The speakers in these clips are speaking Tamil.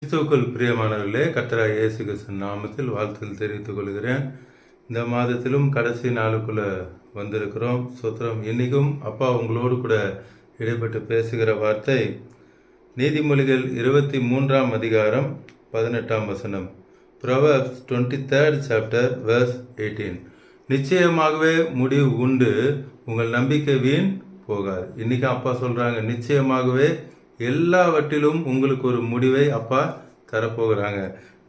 கிறிஸ்துவுக்குள் பிரியமானவர்களே, கர்த்தராகிய இயேசு கிறிஸ்துவின் நாமத்தில் வாழ்த்துக்கள் தெரிவித்துக் கொள்கிறேன். இந்த மாதத்திலும் கடைசி நாளுக்குள்ள வந்திருக்கிறோம். சோத்திரம். இன்னைக்கும் அப்பா உங்களோடு கூட இடைப்பட்டு பேசுகிற வார்த்தை நீதிமொழிகள் 23 அதிகாரம் 18 வசனம். Proverbs 23rd chapter verse 18. நிச்சயமாகவே முடிவு உண்டு, உங்கள் நம்பிக்கை வீண் போகாது. இன்னைக்கு அப்பா சொல்றாங்க, நிச்சயமாகவே எல்லாவற்றிலும் உங்களுக்கு ஒரு முடிவை அப்பா தரப்போகிறாங்க.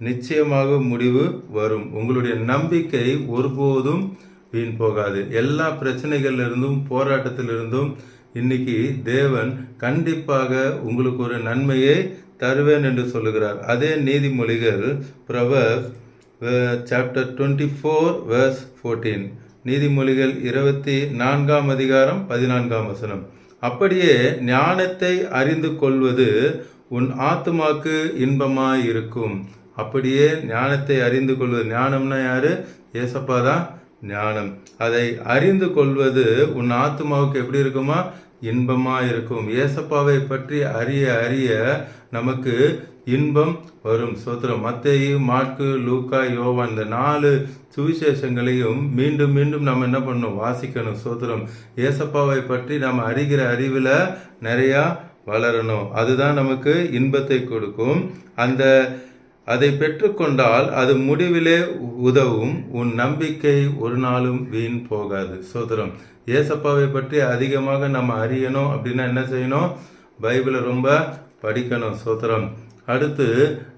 நிச்சயமாக முடிவு வரும். உங்களுடைய நம்பிக்கை ஒருபோதும் வீண் போகாது. எல்லா பிரச்சனைகளிலிருந்தும் போராட்டத்திலிருந்தும் இன்னைக்கு தேவன் கண்டிப்பாக உங்களுக்கு ஒரு நன்மையை தருவேன் என்று சொல்லுகிறார். அதே நீதிமொழிகள் Proverbs chapter 24 verse 14. நீதிமொழிகள் 24 அதிகாரம் 14 வசனம். அப்படியே ஞானத்தை அறிந்து கொள்வது உன் ஆத்துமாக்கு இன்பமாய் இருக்கும். அப்படியே ஞானத்தை அறிந்து கொள்வது, ஞானம்னா யாரு? ஏசப்பா தான் ஞானம். அதை அறிந்து கொள்வது உன் ஆத்துமாவுக்கு எப்படி இருக்குமா? இன்பமா இருக்கும். ஏசப்பாவை பற்றி அறிய அறிய நமக்கு இன்பம் வரும். சோத்திரம். மத்தேயு, மாற்கு, லூக்கா, யோவான் இந்த 4 சுவிசேஷங்களையும் மீண்டும் மீண்டும் நம்ம என்ன பண்ணணும்? வாசிக்கணும். சோத்திரம். ஏசப்பாவை பற்றி நம்ம அறிகிற அறிவில் நிறையா வளரணும். அதுதான் நமக்கு இன்பத்தை கொடுக்கும். அதை பெற்றுக்கொண்டால் அது முடிவிலே உதவும். உன் நம்பிக்கை ஒரு நாளும் வீண் போகாது. சோத்திரம். ஏசப்பாவை பற்றி அதிகமாக நம்ம அறியணும் அப்படின்னா என்ன செய்யணும்? பைபிளை ரொம்ப படிக்கணும். சோத்திரம். அடுத்து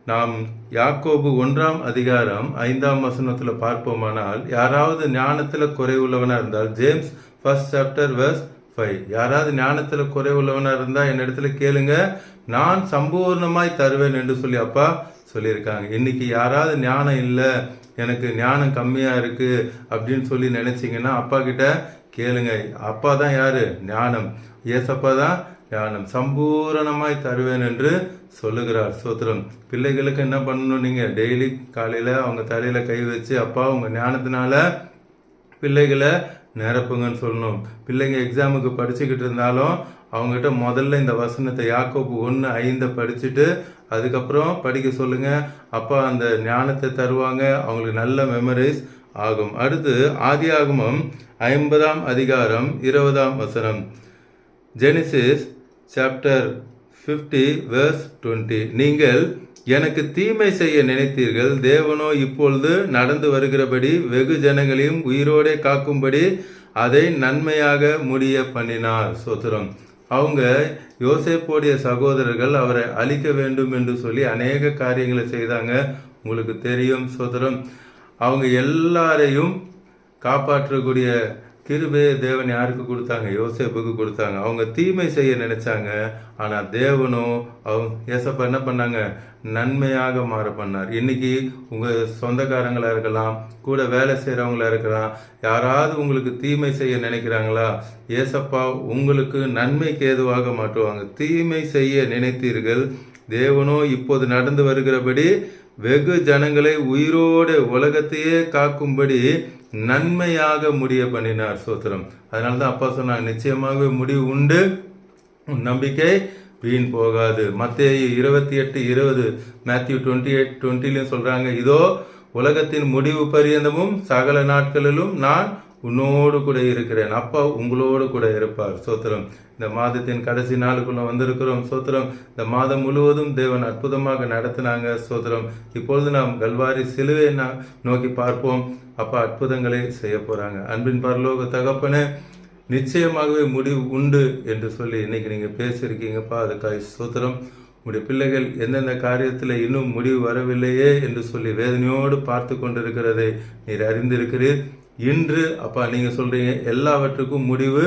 நாம் யாக்கோபு 1 அதிகாரம் 5 வசனத்தில் பார்ப்போமானால், யாராவது ஞானத்தில் குறைவுள்ளவனா இருந்தால், ஜேம்ஸ் 1 chapter verse 5, யாராவது ஞானத்தில் குறைவுள்ளவனா இருந்தால் என்னிடத்துல கேளுங்க, நான் சம்பூர்ணமாய் தருவேன் என்று சொல்லி அப்பா சொல்லியிருக்காங்க. இன்னைக்கு யாராவது ஞானம் இல்லை, எனக்கு ஞானம் கம்மியாக இருக்கு அப்படின்னு சொல்லி நினைச்சிங்கன்னா அப்பா கிட்ட கேளுங்க. அப்பா தான் யாரு? ஞானம். ஏசப்பா தான் ஞானம். சம்பூரணமாய் தருவேன் என்று சொல்லுகிறார். சோத்திரம். பிள்ளைகளுக்கு என்ன பண்ணணும்? நீங்க டெய்லி காலையில அவங்க தலையில கை வச்சு, அப்பா உங்க ஞானத்தினால பிள்ளைகளை நிரப்புங்கன்னு சொல்லணும். பிள்ளைங்க எக்ஸாமுக்கு படிச்சுக்கிட்டு இருந்தாலும் அவங்ககிட்ட முதல்ல இந்த வசனத்தை யாக்கோபு 1:5 படிச்சுட்டு அதுக்கப்புறம் படிக்க சொல்லுங்க. அப்பா அந்த ஞானத்தை தருவாங்க. அவங்களுக்கு நல்ல மெமரைஸ் ஆகும். அடுத்து ஆதியாகமம் 50 அதிகாரம் 20 வசனம். Genesis chapter 50 verse 20. நீங்கள் எனக்கு தீமை செய்ய நினைத்தீர்கள், தேவனோ இப்பொழுது நடந்து வருகிறபடி வெகு ஜனங்களையும் உயிரோடே காக்கும்படி அதை நன்மையாக முடிய பண்ணினார். சோத்திரம். அவங்க யோசேப்புடைய சகோதரர்கள் அவரை அழிக்க வேண்டும் என்று சொல்லி அநேக காரியங்களை செய்தாங்க. உங்களுக்கு தெரியும். சோத்திரம். அவங்க எல்லாரையும் காப்பாற்றக்கூடிய கிருபையை தேவன் யாருக்கு கொடுத்தாங்க? யோசேப்புக்கு கொடுத்தாங்க. அவங்க தீமை செய்ய நினைச்சாங்க. ஆனால் தேவனும் ஏசப்பா என்ன பண்ணாங்க? நன்மையாக மாற பண்ணார். இன்னைக்கு உங்கள் சொந்தக்காரங்களா இருக்கலாம், கூட வேலை செய்கிறவங்களா இருக்கலாம், யாராவது உங்களுக்கு தீமை செய்ய நினைக்கிறாங்களா? ஏசப்பா உங்களுக்கு நன்மைக்கு ஏதுவாக மாற்றுவாங்க. தீமை செய்ய நினைத்தீர்கள், தேவனோ இப்போது நடந்து வருகிறபடி வெகு ஜனங்களை உயிரோடு உலகத்தையே காக்கும்படி நன்மையாக முடிய பண்ணினார். சோத்திரம். அதனால தான் அப்பா சொன்னாங்க, நிச்சயமாகவே முடிவு உண்டு, உன் நம்பிக்கை வீண் போகாது. மத்தேயு 28:20, மேத்யூ 28:20 சொல்றாங்க, இதோ உலகத்தின் முடிவு பரியந்தமும் சகல நாட்களிலும் நான் உன்னோடு கூட இருக்கிறேன். அப்பா உங்களோடு கூட இருப்பார். சோத்திரம். இந்த மாதத்தின் கடைசி நாளுக்குள்ள வந்திருக்கிறோம். சோத்திரம். இந்த மாதம் முழுவதும் தேவன் அற்புதமாக நடத்தினாங்க. சோத்திரம். இப்பொழுது நாம் கல்வாரி சிலுவை நோக்கி பார்ப்போம். அப்பா அற்புதங்களை செய்ய போறாங்க. அன்பின் பரலோக தகப்பனே, நிச்சயமாகவே முடிவு உண்டு என்று சொல்லி இன்னைக்கு நீங்க பேசியிருக்கீங்கப்பா. அதுக்காக சோத்திரம். உங்களுடைய பிள்ளைகள் எந்தெந்த காரியத்தில் இன்னும் முடிவு வரவில்லையே என்று சொல்லி வேதனையோடு பார்த்து கொண்டிருக்கிறதை நீர் அறிந்திருக்கிறீர். இன்று அப்பா நீங்க சொல்றீங்க எல்லாவற்றுக்கும் முடிவு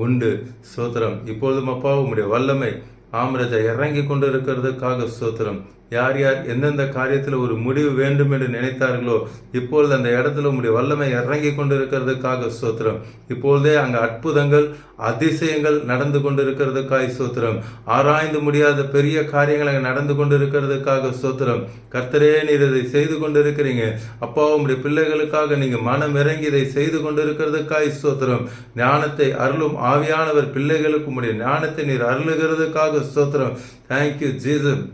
உண்டு. சோத்திரம். இப்பொழுதும் அப்பா உங்களுடைய வல்லமை ஆம்ரஜா இறங்கி கொண்டு இருக்கிறதுக்காக சோத்திரம். யார் யார் எந்தெந்த காரியத்தில் ஒரு முடிவு வேண்டும் என்று நினைத்தார்களோ இப்பொழுது அந்த இடத்துல உங்களுடைய வல்லமை இறங்கி கொண்டு இருக்கிறதுக்காக சோத்திரம். இப்பொழுதே அங்கே அற்புதங்கள் அதிசயங்கள் நடந்து கொண்டு இருக்கிறதுக்காக சோத்திரம். ஆராய்ந்து முடியாத பெரிய காரியங்கள் அங்கே நடந்து கொண்டு இருக்கிறதுக்காக சோத்திரம். கர்த்தரே நீர் இதை செய்து கொண்டு இருக்கிறீங்க. அப்பா உங்களுடைய பிள்ளைகளுக்காக நீங்க மனம் இறங்கி இதை செய்து கொண்டு இருக்கிறதுக்காக சோத்திரம். ஞானத்தை அருளும் ஆவியானவர் பிள்ளைகளுக்கு உங்களுடைய ஞானத்தை நீர் அருளுகிறதுக்காக சோத்திரம். Thank you Jesus.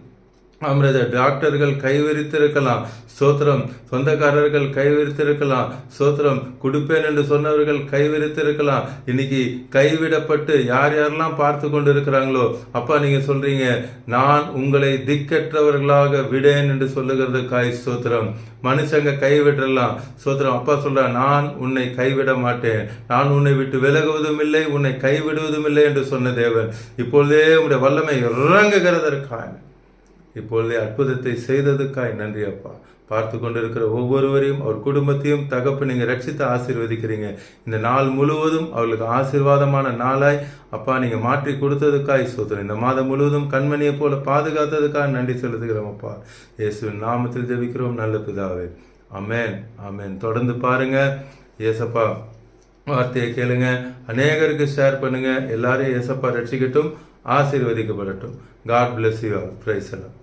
அமிர்த டாக்டர்கள் கைவிரித்திருக்கலாம், ஸ்தோத்திரம். சொந்தக்காரர்கள் கைவிரித்திருக்கலாம், ஸ்தோத்திரம். கொடுப்பேன் என்று சொன்னவர்கள் கைவிரித்திருக்கலாம். இன்னைக்கு கைவிடப்பட்டு யார் யாரெல்லாம் பார்த்து கொண்டு இருக்கிறாங்களோ, அப்பா நீங்க சொல்றீங்க, நான் உங்களை திக்கற்றவர்களாக விடேன் என்று சொல்லுகிறதுக்காய் ஸ்தோத்திரம். மனுஷங்க கைவிடலாம், ஸ்தோத்திரம். அப்பா சொல்ற, நான் உன்னை கைவிட மாட்டேன், நான் உன்னை விட்டு விலகுவதும் இல்லை, உன்னை கைவிடுவதும் இல்லை என்று சொன்ன தேவன் இப்பொழுதே உடைய வல்லமை இறங்குகிறதற்காக, இப்பொழுதே அற்புதத்தை செய்ததுக்காய் நன்றி அப்பா. பார்த்து கொண்டிருக்கிற ஒவ்வொருவரையும் அவர் குடும்பத்தையும் தகப்பு நீங்க ரட்சித்து ஆசீர்வதிக்கிறீங்க. இந்த நாள் முழுவதும் அவர்களுக்கு ஆசீர்வாதமான நாளாய் அப்பா நீங்க மாற்றி கொடுத்ததுக்காய் ஸ்தோத்திரம். இந்த மாதம் முழுவதும் கண்மணியை போல பாதுகாத்ததுக்காக நன்றி செலுத்துகிறோம் அப்பா. இயேசுவின் நாமத்தில் ஜெபிக்கிறோம் நல்ல பிதாவே. ஆமென், ஆமென். தொடர்ந்து பாருங்க. ஏசப்பா வார்த்தையை கேளுங்க, அநேகருக்கு ஷேர் பண்ணுங்க. எல்லாரையும் ஏசப்பா ரட்சிக்கட்டும், ஆசீர்வதிக்கப்படட்டும். God bless you all. Praise the Lord.